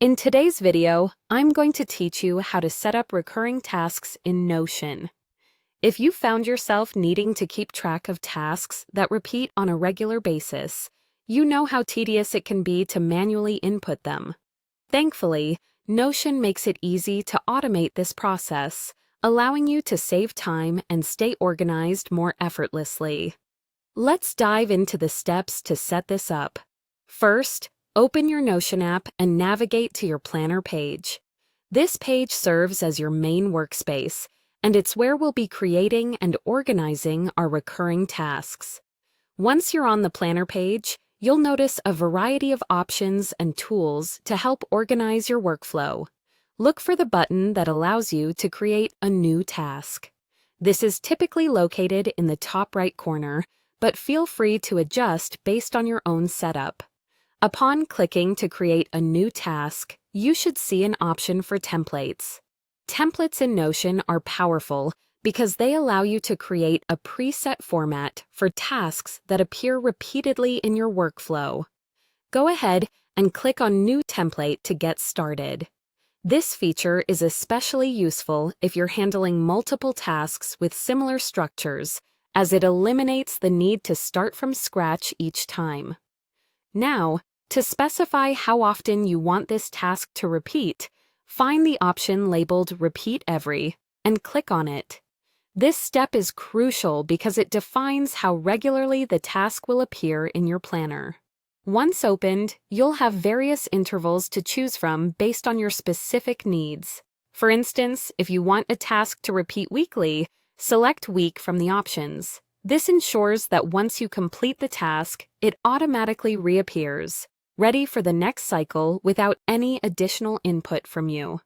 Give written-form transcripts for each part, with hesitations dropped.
In today's video, I'm going to teach you how to set up recurring tasks in Notion. If you found yourself needing to keep track of tasks that repeat on a regular basis, you know how tedious it can be to manually input them. Thankfully, Notion makes it easy to automate this process, allowing you to save time and stay organized more effortlessly. Let's dive into the steps to set this up. First, open your Notion app and navigate to your planner page. This page serves as your main workspace, and it's where we'll be creating and organizing our recurring tasks. Once you're on the planner page, you'll notice a variety of options and tools to help organize your workflow. Look for the button that allows you to create a new task. This is typically located in the top right corner, but feel free to adjust based on your own setup. Upon clicking to create a new task, you should see an option for templates. Templates in Notion are powerful because they allow you to create a preset format for tasks that appear repeatedly in your workflow. Go ahead and click on New Template to get started. This feature is especially useful if you're handling multiple tasks with similar structures, as it eliminates the need to start from scratch each time. Now, to specify how often you want this task to repeat, find the option labeled Repeat Every and click on it. This step is crucial because it defines how regularly the task will appear in your planner. Once opened, you'll have various intervals to choose from based on your specific needs. For instance, if you want a task to repeat weekly, select Week from the options. This ensures that once you complete the task, it automatically reappears, ready for the next cycle without any additional input from you.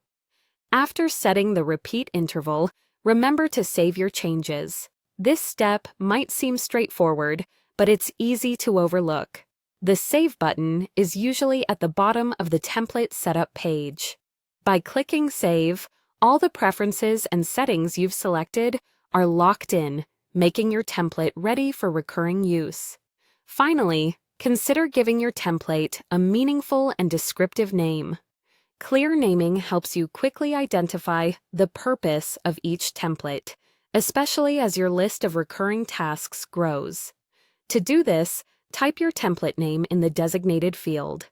After setting the repeat interval, remember to save your changes. This step might seem straightforward, but it's easy to overlook. The Save button is usually at the bottom of the template setup page. By clicking Save, all the preferences and settings you've selected are locked in, making your template ready for recurring use. Finally, consider giving your template a meaningful and descriptive name. Clear naming helps you quickly identify the purpose of each template, especially as your list of recurring tasks grows. To do this, type your template name in the designated field.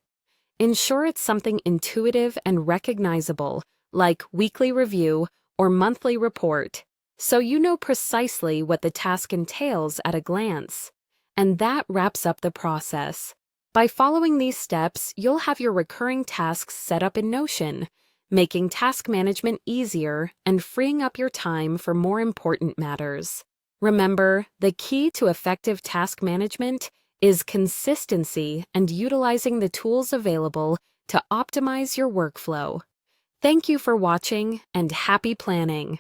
Ensure it's something intuitive and recognizable, like Weekly Review or Monthly Report, so you know precisely what the task entails at a glance. And that wraps up the process. By following these steps, you'll have your recurring tasks set up in Notion, making task management easier and freeing up your time for more important matters. Remember, the key to effective task management is consistency and utilizing the tools available to optimize your workflow. Thank you for watching and happy planning!